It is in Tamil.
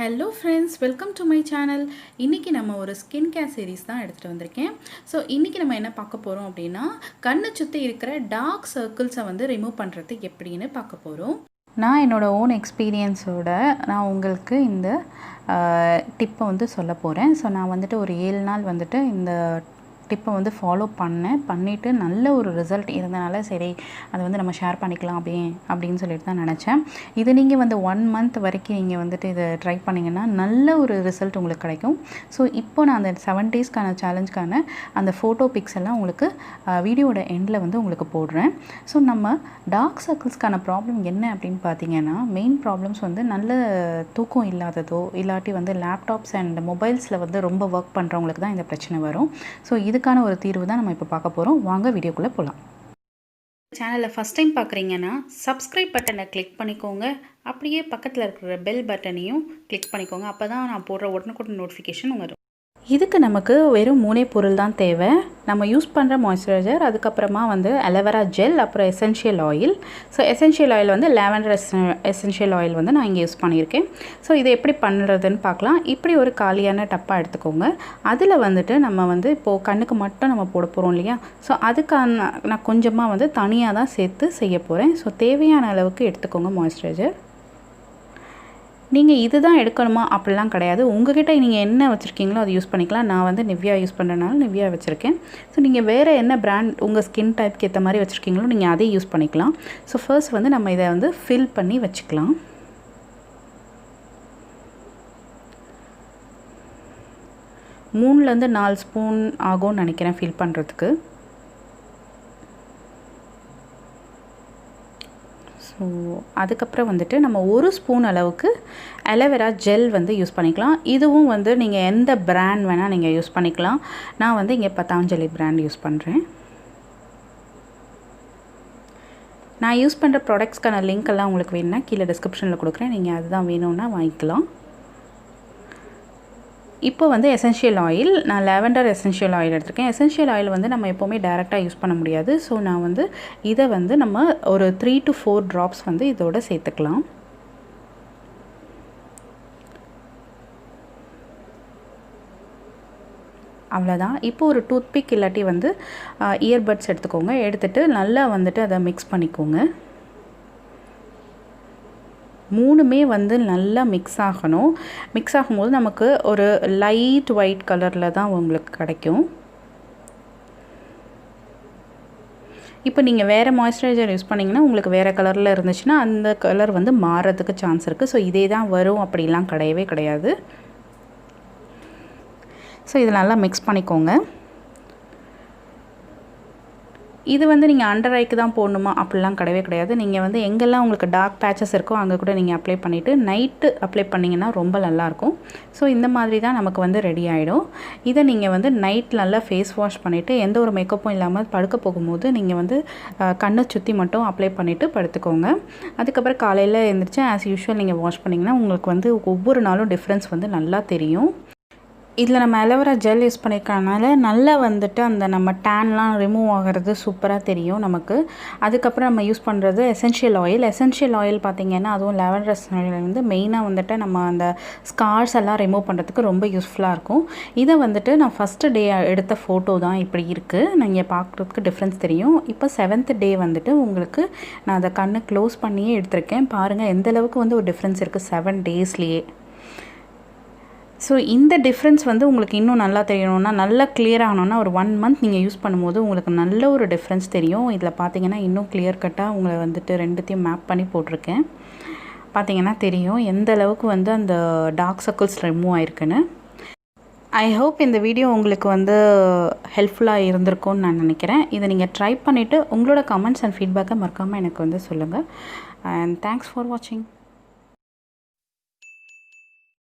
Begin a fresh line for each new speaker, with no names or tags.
Hello friends, welcome to my channel. இன்றைக்கி நம்ம ஒரு ஸ்கின் கேர் சீரீஸ் தான் எடுத்துகிட்டு வந்திருக்கேன். ஸோ இன்றைக்கி நம்ம என்ன பார்க்க போகிறோம் அப்படின்னா, கண்ணை சுற்றி இருக்கிற டார்க் சர்க்கிள்ஸை வந்து ரிமூவ் பண்ணுறது எப்படின்னு பார்க்க போகிறோம். நான் என்னோடய ஓன் எக்ஸ்பீரியன்ஸோட நான் உங்களுக்கு இந்த டிப்பை வந்து சொல்ல போகிறேன். ஸோ நான் வந்துட்டு ஒரு 7 நாள் வந்துட்டு இந்த டிப்பை வந்து ஃபாலோ பண்ணிவிட்டு நல்ல ஒரு ரிசல்ட் இருந்தனால சரி அதை வந்து நம்ம ஷேர் பண்ணிக்கலாம் அப்படின்னு சொல்லிட்டு தான் நினச்சேன். இது நீங்கள் வந்து 1 மந்த் வரைக்கும் நீங்கள் வந்துட்டு இதை ட்ரை பண்ணிங்கன்னா நல்ல ஒரு ரிசல்ட் உங்களுக்கு கிடைக்கும். ஸோ இப்போ நான் அந்த 7 டேஸ்க்கான சேலஞ்சுக்கான அந்த ஃபோட்டோ பிக்ஸ் எல்லாம் உங்களுக்கு வீடியோட எண்டில் வந்து உங்களுக்கு போடுறேன். ஸோ நம்ம டார்க் சர்க்கிள்ஸ்க்கான ப்ராப்ளம் என்ன அப்படின்னு பார்த்தீங்கன்னா, மெயின் ப்ராப்ளம்ஸ் வந்து நல்ல தூக்கம் இல்லாததோ இல்லாட்டி வந்து லேப்டாப்ஸ் அண்ட் மொபைல்ஸில் வந்து ரொம்ப ஒர்க் பண்ணுறவங்களுக்கு தான் இந்த பிரச்சனை வரும். ஸோ இதுக்கான ஒரு தீர்வு தான் நம்ம இப்போ பார்க்க போகிறோம். வாங்க வீடியோக்குள்ளே போகலாம். சேனலில் ஃபஸ்ட் டைம் பார்க்குறீங்கன்னா சப்ஸ்கிரைப் பட்டனை கிளிக் பண்ணிக்கோங்க. அப்படியே பக்கத்தில் இருக்கிற பெல் பட்டனையும் கிளிக் பண்ணிக்கோங்க. அப்போ தான் நான் போடுற உடனுக்குடன் நோட்டிஃபிகேஷன் வரும். இதுக்கு நமக்கு வெறும் 3 பொருள் தான் தேவை. நம்ம யூஸ் பண்ணுற மாய்ஸ்சரைசர், அதுக்கப்புறமா வந்து அலோவேரா ஜெல், அப்புறம் essential oil. So essential oil வந்து லாவெண்டர் எசென்ஷியல் ஆயில் வந்து நான் இங்கே யூஸ் பண்ணியிருக்கேன். ஸோ இதை எப்படி பண்ணுறதுன்னு பார்க்கலாம். இப்படி ஒரு காலியான டப்பாக எடுத்துக்கோங்க. அதில் வந்துட்டு நம்ம வந்து இப்போது கண்ணுக்கு மட்டும் நம்ம போட போகிறோம் இல்லையா. ஸோ அதுக்கான நான் கொஞ்சமாக வந்து தனியாக தான் சேர்த்து செய்ய போகிறேன். ஸோ தேவையான அளவுக்கு எடுத்துக்கோங்க மாய்ஸ்சரைசர். நீங்கள் இது தான் எடுக்கணுமா அப்படிலாம் கிடையாது. உங்கள்கிட்ட நீங்கள் என்ன வச்சுருக்கீங்களோ அதை யூஸ் பண்ணிக்கலாம். நான் வந்து நிவ்யா யூஸ் பண்ணுறதுனால நிவ்யா வச்சுருக்கேன். ஸோ நீங்கள் வேறு என்ன பிராண்ட் உங்கள் ஸ்கின் டைப்க்கு ஏற்ற மாதிரி வச்சுருக்கீங்களோ நீங்கள் அதே யூஸ் பண்ணிக்கலாம். ஸோ ஃபர்ஸ்ட் வந்து நம்ம இதை வந்து ஃபில் பண்ணி வச்சுக்கலாம். மூணுலேருந்து 4 ஸ்பூன் ஆகும்னு நினைக்கிறேன் ஃபில் பண்ணுறதுக்கு. ஸோ அதுக்கப்புறம் வந்துட்டு நம்ம 1 ஸ்பூன் அளவுக்கு அலோவேரா ஜெல் வந்து யூஸ் பண்ணிக்கலாம். இதுவும் வந்து நீங்கள் எந்த பிராண்ட் வேணால் நீங்கள் யூஸ் பண்ணிக்கலாம். நான் வந்து இங்கே பதாஞ்சலி பிராண்ட் யூஸ் பண்ணுறேன். நான் யூஸ் பண்ணுற ப்ராடக்ட்ஸ்க்கான லிங்க் எல்லாம் உங்களுக்கு வேணும்னா கீழே டிஸ்கிரிப்ஷனில் கொடுக்குறேன். நீங்கள் அதுதான் வேணும்னா வாங்கிக்கலாம். இப்போ வந்து எசென்ஷியல் ஆயில், நான் லாவெண்டர் எசென்ஷியல் ஆயில் எடுத்திருக்கேன். எசென்ஷியல் ஆயில் வந்து நம்ம எப்போவுமே டைரெக்டாக யூஸ் பண்ண முடியாது. ஸோ நான் வந்து இதை வந்து நம்ம ஒரு 3 to 4 ட்ராப்ஸ் வந்து இதோட சேர்த்துக்கலாம். அவ்வளோதான். இப்போ ஒரு டூத்பிக் இல்லாட்டி வந்து இயர்பட்ஸ் எடுத்துக்கோங்க. எடுத்துகிட்டு நல்லா வந்துட்டு அதை மிக்ஸ் பண்ணிக்கோங்க. 3மே வந்து நல்லா மிக்ஸ் ஆகணும். மிக்ஸ் ஆகும்போது நமக்கு ஒரு லைட் ஒயிட் கலரில் தான் உங்களுக்கு கிடைக்கும். இப்போ நீங்கள் வேறு மாய்ஸ்சரைசர் யூஸ் பண்ணிங்கன்னா உங்களுக்கு வேறு கலரில் இருந்துச்சுன்னா அந்த கலர் வந்து மாறுறதுக்கு சான்ஸ் இருக்குது. ஸோ இதே தான் வரும் அப்படிலாம் கிடையவே கிடையாது. ஸோ இதை நல்லா மிக்ஸ் பண்ணிக்கோங்க. இது வந்து நீங்கள் அண்டர் ஐக்கு தான் போடணுமா அப்படிலாம் கிடையவே கிடையாது. நீங்கள் வந்து எங்கெல்லாம் உங்களுக்கு டார்க் பேச்சஸ் இருக்கோ அங்கே கூட நீங்கள் அப்ளை பண்ணிவிட்டு நைட்டு அப்ளை பண்ணிங்கன்னா ரொம்ப நல்லாயிருக்கும். ஸோ இந்த மாதிரி தான் நமக்கு வந்து ரெடி ஆகிடும். இதை நீங்கள் வந்து நைட் நல்லா ஃபேஸ் வாஷ் பண்ணிவிட்டு எந்த ஒரு மேக்கப்பும் இல்லாமல் படுக்க போகும்போது நீங்கள் வந்து கண்ணை சுற்றி மட்டும் அப்ளை பண்ணிவிட்டு படுத்துக்கோங்க. அதுக்கப்புறம் காலையில் எழுந்திரிச்சு ஆஸ் யூஷுவல் நீங்கள் வாஷ் பண்ணிங்கன்னா உங்களுக்கு வந்து ஒவ்வொரு நாளும் டிஃப்ரென்ஸ் வந்து நல்லா தெரியும். இதில் நம்ம அலோவேரா ஜெல் யூஸ் பண்ணியிருக்கனால நல்லா வந்துட்டு அந்த நம்ம டேன்லாம் ரிமூவ் ஆகிறது சூப்பராக தெரியும் நமக்கு. அதுக்கப்புறம் நம்ம யூஸ் பண்ணுறது எசென்ஷியல் ஆயில். எசென்ஷியல் ஆயில் பார்த்திங்கன்னா அதுவும் லாவெண்டர் ஆயில் வந்து மெயினாக வந்துட்டு நம்ம அந்த ஸ்கார்ஸ் எல்லாம் ரிமூவ் பண்ணுறதுக்கு ரொம்ப யூஸ்ஃபுல்லாக இருக்கும். இதை வந்துட்டு நான் ஃபஸ்ட்டு டே எடுத்த ஃபோட்டோ தான் இப்படி இருக்குது. நீங்கள் பார்க்குறதுக்கு டிஃப்ரென்ஸ் தெரியும். இப்போ 7th டே வந்துட்டு உங்களுக்கு நான் அதை கண்ணு க்ளோஸ் பண்ணியே எடுத்திருக்கேன். பாருங்கள் எந்தளவுக்கு வந்து ஒரு டிஃப்ரென்ஸ் இருக்குது 7 டேஸ்லேயே. ஸோ இந்த டிஃப்ரென்ஸ் வந்து உங்களுக்கு இன்னும் நல்லா தெரியணும்னா, நல்லா கிளியர் ஆகணும்னா ஒரு 1 மந்த் நீங்கள் யூஸ் பண்ணும்போது உங்களுக்கு நல்ல ஒரு டிஃப்ரென்ஸ் தெரியும். இதில் பார்த்தீங்கன்னா இன்னும் கிளியர் கட்டாக உங்களை வந்துட்டு 2த்தையும் மேப் பண்ணி போட்டிருக்கேன். பார்த்தீங்கன்னா தெரியும் எந்த அளவுக்கு வந்து அந்த டார்க் சர்க்கிள்ஸ் ரிமூவ் ஆயிருக்குன்னு. ஐ ஹோப் இந்த வீடியோ உங்களுக்கு வந்து ஹெல்ப்ஃபுல்லாக இருந்திருக்கும்னு நான் நினைக்கிறேன். இதை நீங்கள் ட்ரை பண்ணிவிட்டு உங்களோட கமெண்ட்ஸ் அண்ட் ஃபீட்பேக்கை மறக்காமல் எனக்கு வந்து சொல்லுங்கள். அண்ட் தேங்க்ஸ் ஃபார் வாட்சிங்.